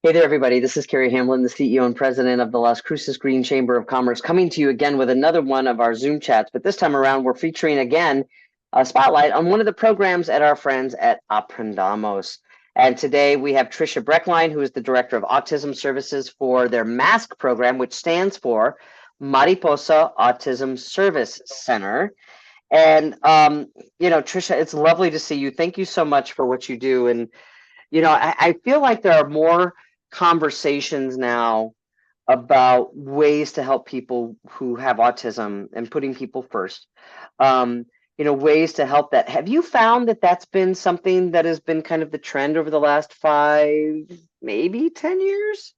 Hey there, everybody. This is Carrie Hamblen, the CEO and president of the Las Cruces Green Chamber of Commerce, coming to you again with another one of our Zoom chats. But this time around, we're featuring again a spotlight on one of the programs at our friends at Aprendamos. And today we have Trisha Braecklein, who is the director of autism services for their MASC program, which stands for Mariposa Autism Service Center. And, Trisha, it's lovely to see you. Thank you so much for what you do. And I feel like there are more conversations now about ways to help people who have autism and putting people first. Ways to help that. Have you found that that's been something that has been kind of the trend over the last 5, maybe 10 years?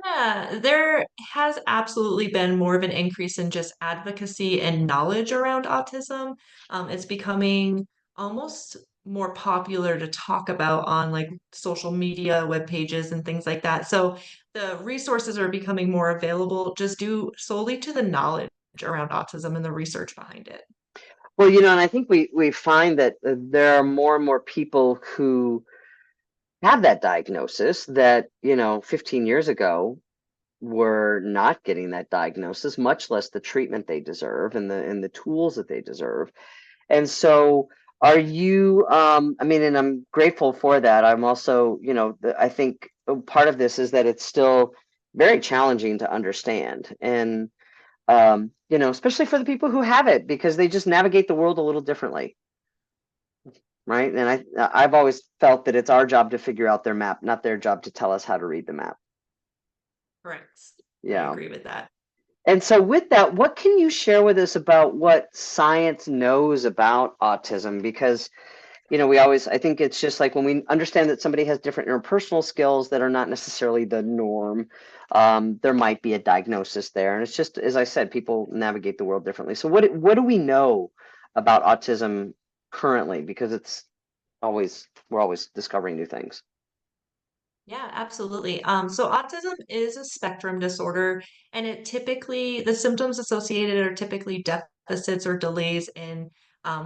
Yeah, there has absolutely been more of an increase in just advocacy and knowledge around autism. It's becoming almost more popular to talk about on like social media, web pages, and things like that. So the resources are becoming more available just due solely to the knowledge around autism and the research behind it. Well, and I think we find that there are more and more people who have that diagnosis that, 15 years ago were not getting that diagnosis, much less the treatment they deserve and the tools that they deserve. And so are you, I mean, and I'm grateful for that. I'm also, I think part of this is that it's still very challenging to understand. And, especially for the people who have it, because they just navigate the world a little differently. Right. And I've always felt that it's our job to figure out their map, not their job to tell us how to read the map. Correct. I Yeah. agree with that. And so with that, what can you share with us about what science knows about autism? Because, I think it's just like when we understand that somebody has different interpersonal skills that are not necessarily the norm, there might be a diagnosis there. And it's just, as I said, people navigate the world differently. So what do we know about autism currently? Because we're always discovering new things. Yeah, absolutely. So autism is a spectrum disorder, and the symptoms associated are typically deficits or delays in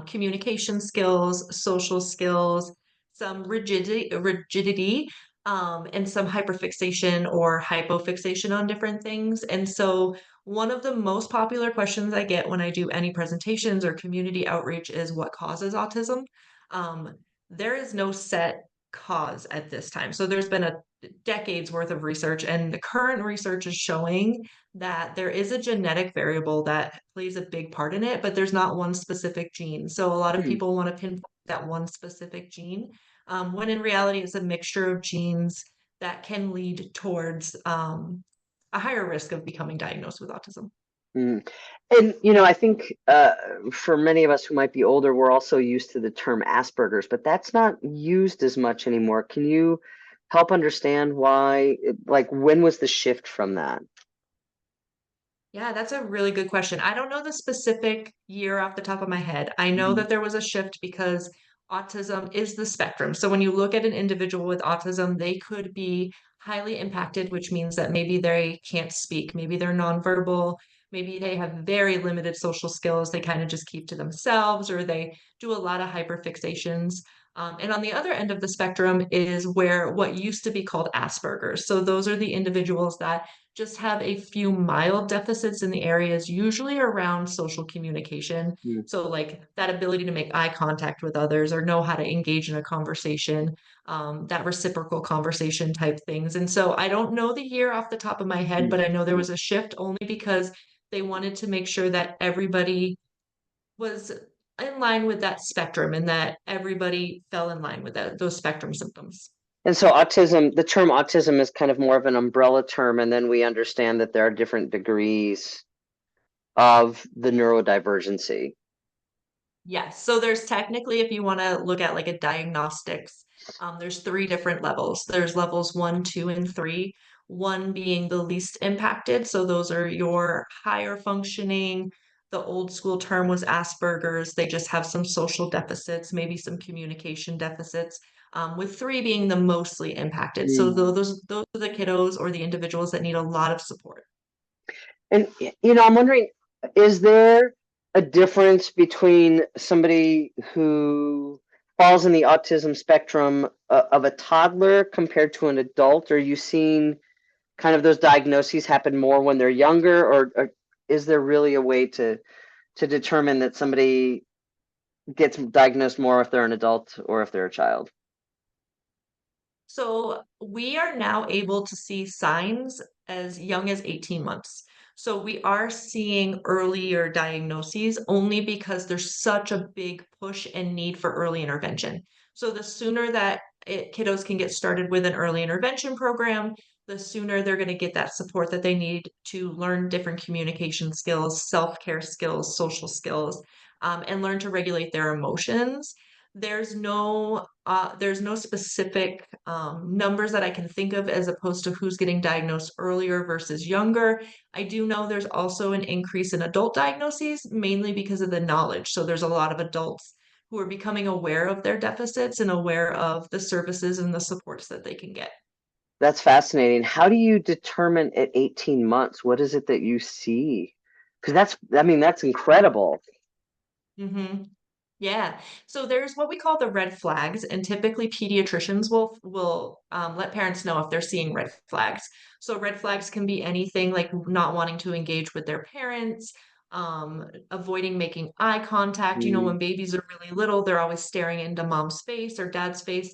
communication skills, social skills, some rigidity, and some hyperfixation or hypofixation on different things. And so one of the most popular questions I get when I do any presentations or community outreach is what causes autism? Um, there is no set cause at this time. So there's been a decades worth of research, and the current research is showing that there is a genetic variable that plays a big part in it, but there's not one specific gene. So a lot of Hmm. people want to pinpoint that one specific gene, when in reality, it's a mixture of genes that can lead towards a higher risk of becoming diagnosed with autism. Mm. And I think for many of us who might be older, we're also used to the term Asperger's, but that's not used as much anymore. Can you help understand why, like when was the shift from that? Yeah, that's a really good question. I don't know the specific year off the top of my head. I know Mhm. that there was a shift because autism is the spectrum. So when you look at an individual with autism, they could be highly impacted, which means that maybe they can't speak, maybe they're nonverbal, maybe they have very limited social skills. They kind of just keep to themselves, or they do a lot of hyperfixations. And on the other end of the spectrum is where what used to be called Asperger's. So those are the individuals that just have a few mild deficits in the areas, usually around social communication. Mm. So, like that ability to make eye contact with others or know how to engage in a conversation, that reciprocal conversation type things. And so, I don't know the year off the top of my head, Mm. but I know there was a shift only because they wanted to make sure that everybody was in line with that spectrum and that everybody fell in line with those spectrum symptoms. And so the term autism is kind of more of an umbrella term, and then we understand that there are different degrees of the neurodivergency. Yes. So there's technically, if you want to look at like a diagnostics, there's three different levels. There's levels 1, 2, and 3. One being the least impacted. So those are your higher functioning. The old school term was Asperger's. They just have some social deficits, maybe some communication deficits. With 3 being the mostly impacted. So Mm. those are the kiddos or the individuals that need a lot of support. And I'm wondering, is there a difference between somebody who falls in the autism spectrum of a toddler compared to an adult? Are you seeing kind of those diagnoses happen more when they're younger, or is there really a way to determine that somebody gets diagnosed more if they're an adult or if they're a child? So we are now able to see signs as young as 18 months. So we are seeing earlier diagnoses only because there's such a big push and need for early intervention. So the sooner that kiddos can get started with an early intervention program, the sooner they're going to get that support that they need to learn different communication skills, self-care skills, social skills, and learn to regulate their emotions. There's no specific numbers that I can think of as opposed to who's getting diagnosed earlier versus younger. I do know there's also an increase in adult diagnoses, mainly because of the knowledge. So there's a lot of adults who are becoming aware of their deficits and aware of the services and the supports that they can get. That's fascinating. How do you determine at 18 months? What is it that you see? Because I mean, that's incredible. hmm Yeah. So there's what we call the red flags, and typically pediatricians will let parents know if they're seeing red flags. So red flags can be anything like not wanting to engage with their parents, avoiding making eye contact. You know, Mm, when babies are really little, they're always staring into mom's face or dad's face.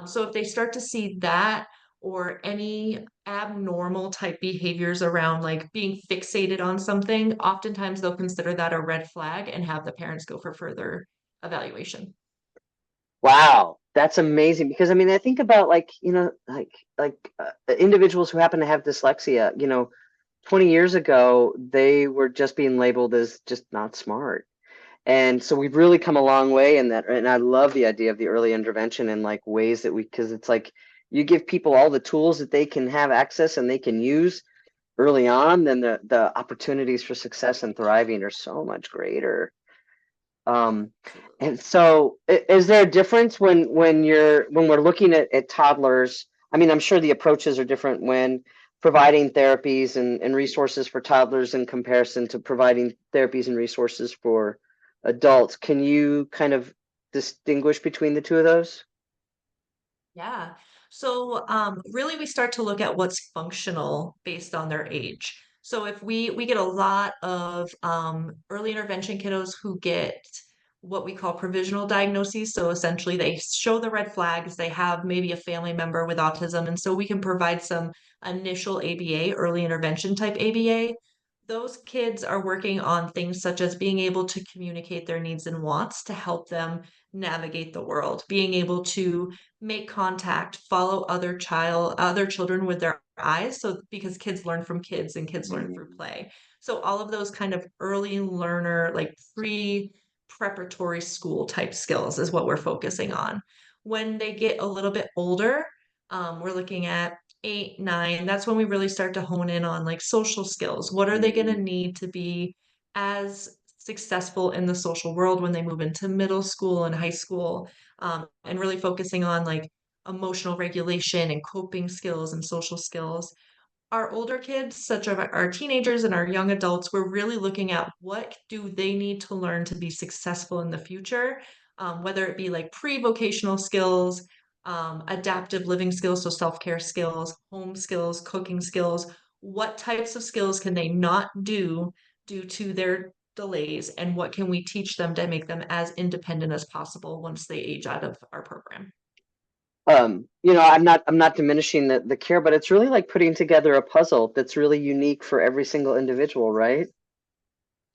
So if they start to see that or any abnormal type behaviors around like being fixated on something, oftentimes they'll consider that a red flag and have the parents go for further evaluation. wow, that's amazing. Because I mean, I think about like, individuals who happen to have dyslexia, 20 years ago, they were just being labeled as just not smart. And so we've really come a long way in that. And I love the idea of the early intervention and like ways that because it's like you give people all the tools that they can have access and they can use early on, then the opportunities for success and thriving are so much greater. Um, Absolutely. and so is there a difference when we're looking at toddlers? I mean, I'm sure the approaches are different when providing therapies and resources for toddlers in comparison to providing therapies and resources for adults. Can you kind of distinguish between the two of those? Yeah. So really we start to look at what's functional based on their age. So if we get a lot of early intervention kiddos who get what we call provisional diagnoses. So essentially they show the red flags, they have maybe a family member with autism, and so we can provide some initial ABA, early intervention type ABA. Those kids are working on things such as being able to communicate their needs and wants to help them navigate the world, being able to make contact, follow other children with their eyes. So because kids learn from kids and kids learn through Mm, play. So all of those kind of early learner, like preparatory school type skills is what we're focusing on. When they get a little bit older, we're looking at 8, 9. That's when we really start to hone in on like social skills. What are they going to mm, need to be as successful in the social world when they move into middle school and high school? And really focusing on like emotional regulation and coping skills and social skills. Our older kids, such as our teenagers and our young adults, we're really looking at what do they need to learn to be successful in the future, whether it be like pre-vocational skills, adaptive living skills, so self-care skills, home skills, cooking skills. What types of skills can they not do due to their delays, and what can we teach them to make them as independent as possible once they age out of our program? I'm not diminishing the care, but it's really like putting together a puzzle that's really unique for every single individual, right?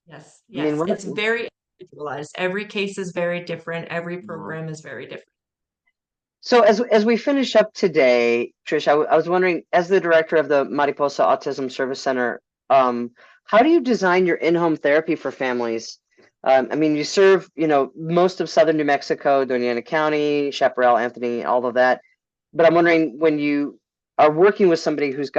Yes, I mean, yes, what? it's very individualized. Every case is very different. Every Yeah. program is very different. So as we finish up today, Trish, I was wondering, as the director of the Mariposa Autism Service Center, how do you design your in-home therapy for families? I mean, you serve, most of southern New Mexico, Doña Ana County, Chaparral, Anthony, all of that. But I'm wondering when you are working with somebody who's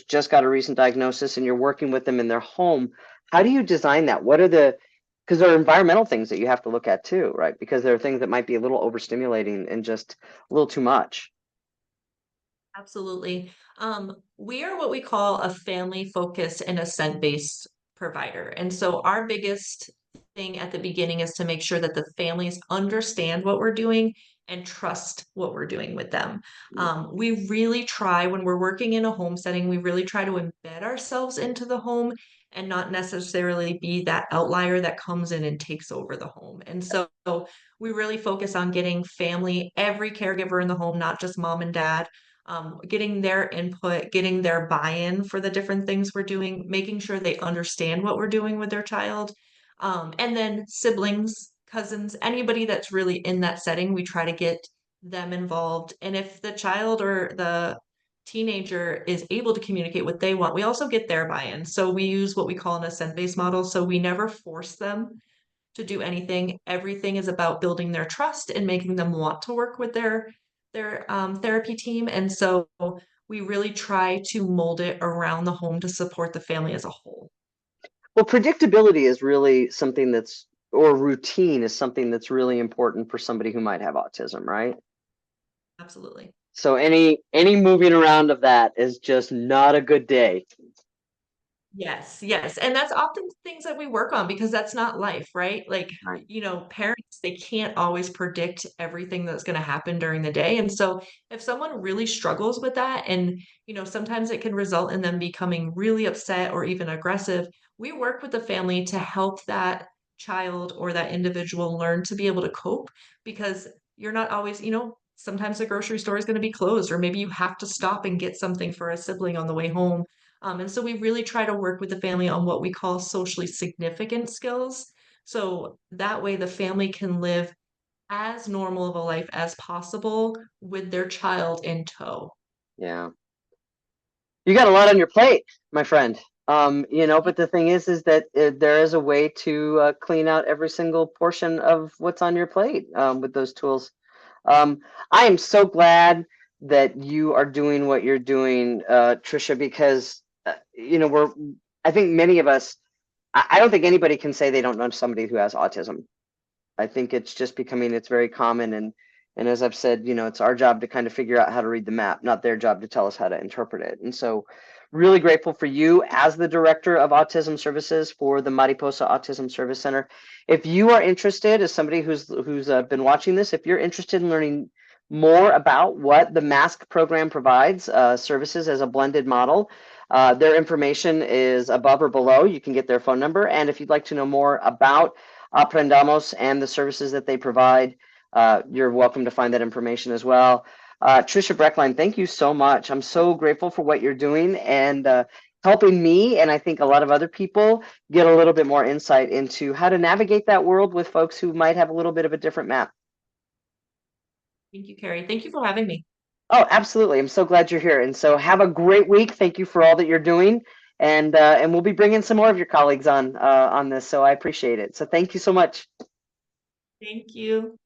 just got a recent diagnosis and you're working with them in their home, how do you design that? What are the because there are environmental things that you have to look at too, right? Because there are things that might be a little overstimulating and just a little too much. Absolutely. We are what we call a family focused and assent based provider. And so our biggest thing at the beginning is to make sure that the families understand what we're doing and trust what we're doing with them. We really try, when we're working in a home setting, we really try to embed ourselves into the home and not necessarily be that outlier that comes in and takes over the home. And so we really focus on getting family, every caregiver in the home, not just mom and dad, getting their input, getting their buy-in for the different things we're doing, making sure they understand what we're doing with their child. And then siblings, cousins, anybody that's really in that setting, we try to get them involved. And if the child or the teenager is able to communicate what they want, we also get their buy-in. So we use what we call an assent-based model. So we never force them to do anything. Everything is about building their trust and making them want to work with their therapy team. And so we really try to mold it around the home to support the family as a whole. Well, predictability is really something that's, or routine is something that's really important for somebody who might have autism, right? Absolutely. So any moving around of that is just not a good day. Yes, yes. And that's often things that we work on because that's not life, right? Like, Right. parents, they can't always predict everything that's going to happen during the day. And so if someone really struggles with that and, sometimes it can result in them becoming really upset or even aggressive, we work with the family to help that child or that individual learn to be able to cope because you're not always, sometimes the grocery store is going to be closed or maybe you have to stop and get something for a sibling on the way home, and so we really try to work with the family on what we call socially significant skills. So that way the family can live as normal of a life as possible with their child in tow. Yeah. You got a lot on your plate, my friend. But the thing is that there is a way to clean out every single portion of what's on your plate with those tools. Um, I am so glad that you are doing what you're doing, Trisha, because I think many of us, I don't think anybody can say they don't know somebody who has autism. I think it's just becoming, it's very common. And as I've said, it's our job to kind of figure out how to read the map, not their job to tell us how to interpret it. And so really grateful for you as the director of autism services for the Mariposa Autism Service Center. If you are interested, as somebody who's been watching this, if you're interested in learning more about what the MASC program provides, services as a blended model, their information is above or below. You can get their phone number. And if you'd like to know more about Aprendamos and the services that they provide, you're welcome to find that information as well. Trisha Braecklein, thank you so much. I'm so grateful for what you're doing and helping me, and I think a lot of other people, get a little bit more insight into how to navigate that world with folks who might have a little bit of a different map. Thank you, Carrie. Thank you for having me. Oh, absolutely. I'm so glad you're here. And so have a great week. Thank you for all that you're doing. And we'll be bringing some more of your colleagues on this. So I appreciate it. So thank you so much. Thank you.